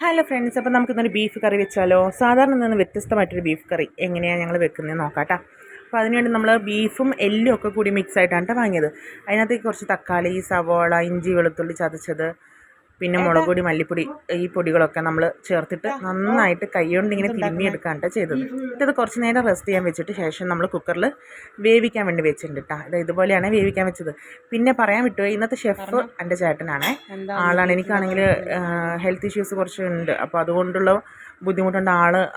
Hello friends, അപ്പോൾ നമുക്കിന്നൊരു beef കറി വെച്ചാലോ? സാധാരണ നിന്ന് വ്യത്യസ്തമായിട്ടൊരു ബീഫ് കറി എങ്ങനെയാണ് ഞങ്ങൾ വെക്കുന്നത് നോക്കാം. അപ്പോൾ അതിനുവേണ്ടി നമ്മൾ ബീഫും എല്ലും ഒക്കെ കൂടി മിക്സ് ആയിട്ടാണ് വാങ്ങിയത്. അതിനകത്തേക്ക് കുറച്ച് തക്കാളി, സവോള, ഇഞ്ചി, വെളുത്തുള്ളി ചതച്ചത്, പിന്നെ മുളക് പൊടി, മല്ലിപ്പൊടി, ഈ പൊടികളൊക്കെ നമ്മൾ ചേർത്തിട്ട് നന്നായിട്ട് കൈകൊണ്ട് ഇങ്ങനെ തിരുമ്മിയെടുക്കാനാണ് ചെയ്തത്. ഇത് കുറച്ച് നേരം റെസ്റ്റ് ചെയ്യാൻ വെച്ചിട്ട് ശേഷം നമ്മൾ കുക്കറിൽ വേവിക്കാൻ വേണ്ടി വെച്ചിട്ടുണ്ട് കേട്ടോ. ഇതുപോലെയാണ് വേവിക്കാൻ വെച്ചത്. പിന്നെ പറയാൻ വിട്ടുപോയി, ഇന്നത്തെ ഷെഫ് എൻ്റെ ചേട്ടനാണ്. ആളാണ്. എനിക്കാണെങ്കിൽ ഹെൽത്ത് ഇഷ്യൂസ് കുറച്ചുണ്ട്, അപ്പോൾ അതുകൊണ്ടുള്ള ബുദ്ധിമുട്ടുണ്ട്.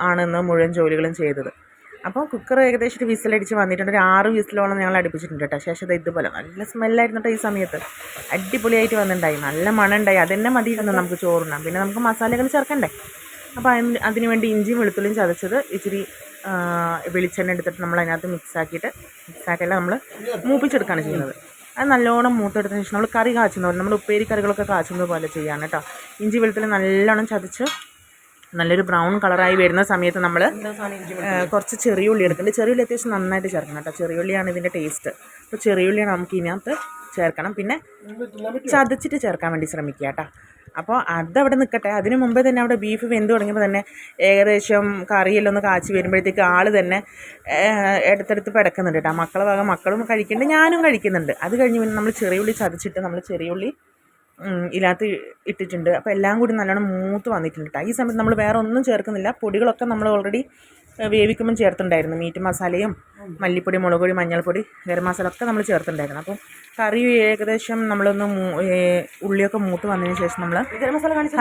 ആണെന്ന് മുഴുവൻ ജോലികളും ചെയ്തത്. അപ്പോൾ കുക്കർ ഏകദേശം ഒരു വിസിലടിച്ച് വന്നിട്ടുണ്ട്. ഒരു 6 വിസിലോളം ഞങ്ങൾ അടുപ്പിച്ചിട്ടുണ്ട് കേട്ടോ. ശേഷം ഇതുപോലെ നല്ല സ്മെല്ലായിരുന്നു കേട്ടോ. ഈ സമയത്ത് അടിപൊളിയായിട്ട് വന്നിട്ടുണ്ടായി, നല്ല മണം ഉണ്ടായി. അതെന്നെ മതിയിരുന്നു നമുക്ക് ചോറുണ്ണാം. പിന്നെ നമുക്ക് മസാലകൾ ചേർക്കണ്ടേ. അപ്പോൾ അതിനുവേണ്ടി ഇഞ്ചിയും വെളുത്തുള്ളിയും ചതച്ചത്, ഇച്ചിരി വെളിച്ചെണ്ണ എടുത്തിട്ട് നമ്മൾ അതിനകത്ത് മിക്സാക്കിയല്ല നമ്മൾ മൂപ്പിച്ചെടുക്കുകയാണ് ചെയ്യുന്നത്. അത് നല്ലോണം മൂത്തെടുത്തതിന് ശേഷം നമ്മൾ കറി കാച്ചുന്ന പോലെ, നമ്മൾ ഉപ്പേരി കറികളൊക്കെ കാച്ചുന്നത് പോലെ ചെയ്യാണ് കേട്ടോ. ഇഞ്ചി വെളുത്തുള്ളി നല്ലോണം ചതച്ച് നല്ലൊരു ബ്രൗൺ കളറായി വരുന്ന സമയത്ത് നമ്മൾ കുറച്ച് ചെറിയ ഉള്ളി എടുക്കുന്നുണ്ട്. ചെറിയ ഉള്ളി അത്യാവശ്യം നന്നായിട്ട് ചേർക്കണം കേട്ടോ. ചെറിയ ഉള്ളിയാണ് ഇതിൻ്റെ ടേസ്റ്റ്. അപ്പോൾ ചെറിയ ഉള്ളിയാണ് നമുക്ക് ഇതിനകത്ത് ചേർക്കണം. പിന്നെ ചതച്ചിട്ട് ചേർക്കാൻ വേണ്ടി ശ്രമിക്കുക കേട്ടോ. അപ്പോൾ അതവിടെ നിൽക്കട്ടെ. അതിന് മുമ്പേ തന്നെ അവിടെ ബീഫ് വെന്ത് തുടങ്ങിയപ്പോൾ തന്നെ ഏകദേശം കറിയെല്ലാം ഒന്ന് കാച്ചി വരുമ്പോഴത്തേക്ക് ആൾ തന്നെ എടുത്തെടുത്ത് പിടക്കുന്നുണ്ട് കേട്ടോ. മക്കളും കഴിക്കുന്നുണ്ട്, ഞാനും കഴിക്കുന്നുണ്ട്. അത് കഴിഞ്ഞ് പിന്നെ നമ്മൾ ചെറിയ ഉള്ളി ചതച്ചിട്ട് നമ്മൾ ചെറിയ ഉള്ളി ഇതിനകത്ത് ഇട്ടിട്ടുണ്ട്. അപ്പോൾ എല്ലാം കൂടി നല്ലോണം മൂത്ത് വന്നിട്ടുണ്ട് കേട്ടോ. ഈ സമയത്ത് നമ്മൾ വേറെ ഒന്നും ചേർക്കുന്നില്ല. പൊടികളൊക്കെ നമ്മൾ ഓൾറെഡി വേവിക്കുമ്പം ചേർത്തിട്ടുണ്ടായിരുന്നു. മീറ്റ് മസാലയും മല്ലിപ്പൊടി, മുളക് പൊടി, മഞ്ഞൾപ്പൊടി, ഗരം മസാല ഒക്കെ നമ്മൾ ചേർത്തിട്ടുണ്ടായിരുന്നു. അപ്പം കറി ഏകദേശം നമ്മളൊന്ന് ഉള്ളിയൊക്കെ മൂത്ത് വന്നതിന് ശേഷം നമ്മൾ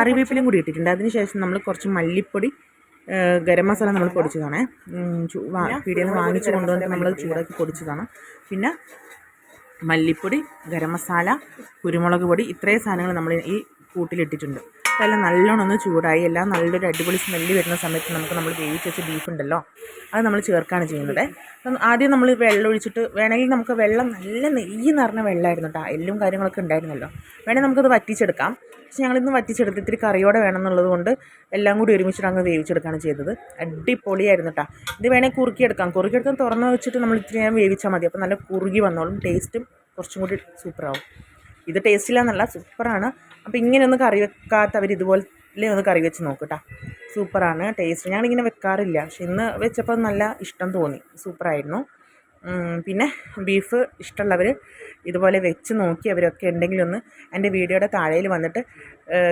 കറിവേപ്പിലയും കൂടി ഇട്ടിട്ടുണ്ട്. അതിന് ശേഷം നമ്മൾ കുറച്ച് മല്ലിപ്പൊടി, ഗരം മസാല നമ്മൾ പൊടിച്ചതാണ്. പീടികയിൽ നിന്ന് വാങ്ങിച്ച് കൊണ്ടുവന്നിട്ട് നമ്മൾ ചൂടാക്കി പൊടിച്ചതാണ്. പിന്നെ മല്ലിപ്പൊടി, ഗരം മസാല, കുരുമുളക് പൊടി, ഇത്രയും സാധനങ്ങൾ നമ്മൾ ഈ കൂട്ടിലിട്ടിട്ടുണ്ട്. അതെല്ലാം നല്ലോണം ഒന്ന് ചൂടായി, എല്ലാം നല്ലൊരു അടിപൊളി സ്മെല്ല് വരുന്ന സമയത്ത് നമ്മൾ വേവിച്ച് വെച്ച ബീഫ് ഉണ്ടല്ലോ, അത് നമ്മൾ ചേർക്കുകയാണ് ചെയ്യുന്നത്. ആദ്യം നമ്മൾ വെള്ളം ഒഴിച്ചിട്ട്, വേണമെങ്കിൽ നമുക്ക് വെള്ളം നല്ല നെയ്യ് നിറഞ്ഞ വെള്ളമായിരുന്നു കേട്ടോ. എല്ലും കാര്യങ്ങളൊക്കെ ഉണ്ടായിരുന്നല്ലോ. വേണമെങ്കിൽ നമുക്കത് വറ്റിച്ചെടുക്കാം. പക്ഷെ ഞങ്ങളിന്ന് വറ്റിച്ചെടുത്ത് ഇത്തിരി കറിയോടെ വേണമെന്നുള്ളത് കൊണ്ട് എല്ലാം കൂടി ഒരുമിച്ചിട്ട് അങ്ങ് വേവിച്ചെടുക്കുകയാണ് ചെയ്തത്. അടിപൊളിയായിരുന്നു കേട്ടോ. ഇത് വേണമെങ്കിൽ കുറുക്കിയെടുക്കാൻ തുറന്ന് വെച്ചിട്ട് നമ്മൾ ഇത്തിരി നേരം വേവിച്ചാൽ മതി. അപ്പോൾ നല്ല കുറുകി വന്നോളും. ടേസ്റ്റും കുറച്ചും കൂടി സൂപ്പറാവും. ഇത് ടേസ്റ്റില്ലാന്നല്ല, സൂപ്പറാണ്. അപ്പോൾ ഇങ്ങനെയൊന്ന് കറി വെക്കാത്തവർ ഇതുപോലെ ഒന്ന് കറി വെച്ച് നോക്കട്ടോ. സൂപ്പറാണ് ടേസ്റ്റ്. ഞാനിങ്ങനെ വെക്കാറില്ല, പക്ഷെ ഇന്ന് വെച്ചപ്പോൾ നല്ല ഇഷ്ടം തോന്നി. സൂപ്പറായിരുന്നു. പിന്നെ ബീഫ് ഇഷ്ടമുള്ളവർ ഇതുപോലെ വെച്ച് നോക്കി അവരൊക്കെ ഉണ്ടെങ്കിൽ ഒന്ന് എൻ്റെ വീഡിയോയുടെ താഴെയിൽ വന്നിട്ട്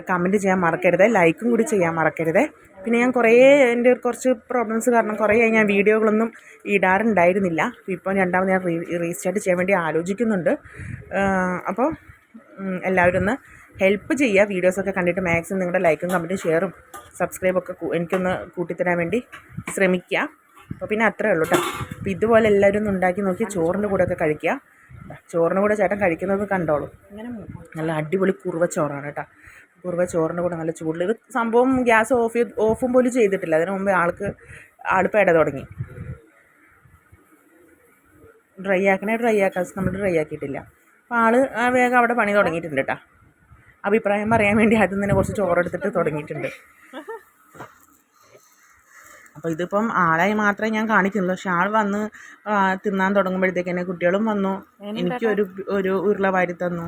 കമൻറ്റ് ചെയ്യാൻ മറക്കരുത്. ലൈക്കും കൂടി ചെയ്യാൻ മറക്കരുത്. പിന്നെ ഞാൻ എൻ്റെ കുറച്ച് പ്രോബ്ലംസ് കാരണം കുറേയായി ഞാൻ വീഡിയോകളൊന്നും ഇടാറുണ്ടായിരുന്നില്ല. ഇപ്പം രണ്ടാമത് ഞാൻ റീസ്റ്റാർട്ട് ചെയ്യാൻ വേണ്ടി ആലോചിക്കുന്നുണ്ട്. അപ്പോൾ എല്ലാവരും ഒന്ന് ഹെൽപ്പ് ചെയ്യുക. വീഡിയോസൊക്കെ കണ്ടിട്ട് മാക്സിമം നിങ്ങളുടെ ലൈക്കും കമൻറ്റും ഷെയറും സബ്സ്ക്രൈബൊക്കെ എനിക്കൊന്ന് കൂട്ടിത്തരാൻ വേണ്ടി ശ്രമിക്കുക. അപ്പോൾ പിന്നെ അത്രേ ഉള്ളൂ കേട്ടോ. അപ്പോൾ ഇതുപോലെ എല്ലാവരും ഒന്ന് ഉണ്ടാക്കി നോക്കി ചോറിൻ്റെ കൂടെയൊക്കെ കഴിക്കുക. ചോറിൻ്റെ കൂടെ ചേട്ടൻ കഴിക്കുന്നത് കണ്ടോളൂ. നല്ല അടിപൊളി കുറുവ ചോറാണ് കേട്ടോ. കുറുവ ചോറിൻ്റെ കൂടെ നല്ല ചൂടിൽ. ഇത് സംഭവം ഗ്യാസ് ഓഫും പോലും ചെയ്തിട്ടില്ല. അതിന് മുമ്പേ ആൾ പെട തുടങ്ങി. ഡ്രൈ ആക്കാൻ നമ്മൾ ഡ്രൈ ആക്കിയിട്ടില്ല. അപ്പോൾ ആൾ വേഗം അവിടെ പണി തുടങ്ങിയിട്ടുണ്ട് കേട്ടോ. അഭിപ്രായം പറയാൻ വേണ്ടി ആദ്യം തന്നെ കുറച്ച് ചോറെടുത്തിട്ട് തുടങ്ങിയിട്ടുണ്ട്. അപ്പോൾ ഇതിപ്പം ആളായി മാത്രമേ ഞാൻ കാണിക്കുന്നുള്ളൂ. പക്ഷെ ആൾ വന്ന് തിന്നാൻ തുടങ്ങുമ്പോഴത്തേക്ക് തന്നെ കുട്ടികളും വന്നു. എനിക്ക് ഒരു ഉരുള വാരി തന്നു.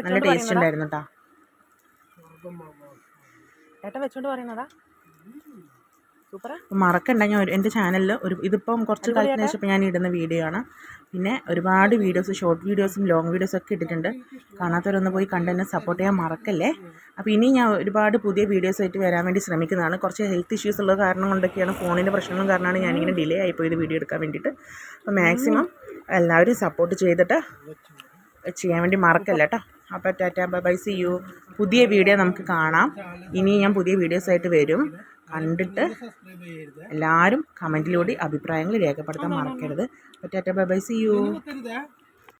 നല്ല ടേസ്റ്റ് ഉണ്ടായിരുന്നു കേട്ടോ. ഏട്ടൻ വെച്ചോണ്ട് പറയുന്നതാ സൂപ്പറാ. മറക്കണ്ട, ഞാൻ എൻ്റെ ചാനലിൽ ഇതിപ്പം കുറച്ച് കാലത്തിന് ശേഷം ഞാൻ ഇടുന്ന വീഡിയോ ആണ്. പിന്നെ ഒരുപാട് വീഡിയോസ്, ഷോർട്ട് വീഡിയോസും ലോങ് വീഡിയോസൊക്കെ ഇട്ടിട്ടുണ്ട്. കാണാത്തവരൊന്ന് പോയി കണ്ട് എന്നെ സപ്പോർട്ട് ചെയ്യാൻ മറക്കല്ലേ. അപ്പോൾ ഇനി ഞാൻ ഒരുപാട് പുതിയ വീഡിയോസായിട്ട് വരാൻ വേണ്ടി ശ്രമിക്കുന്നതാണ്. കുറച്ച് ഹെൽത്ത് ഇഷ്യൂസ് ഉള്ള കാരണം കൊണ്ടൊക്കെയാണ്, ഫോണിൻ്റെ പ്രശ്നങ്ങളും കാരണമാണ് ഞാനിങ്ങനെ ഡിലേ ആയിപ്പോയത് വീഡിയോ എടുക്കാൻ വേണ്ടിയിട്ട്. അപ്പോൾ മാക്സിമം എല്ലാവരും സപ്പോർട്ട് ചെയ്തിട്ട് ചെയ്യാൻ വേണ്ടി മറക്കല്ല കേട്ടോ. അപ്പോൾ ടാറ്റ, ബൈ, സീ യു. പുതിയ വീഡിയോ നമുക്ക് കാണാം. ഇനി ഞാൻ പുതിയ വീഡിയോസായിട്ട് വരും. കണ്ടിട്ട് എല്ലാവരും കമൻറ്റിലൂടെ അഭിപ്രായങ്ങൾ രേഖപ്പെടുത്താൻ മറക്കരുത്. Tata, bye, see U.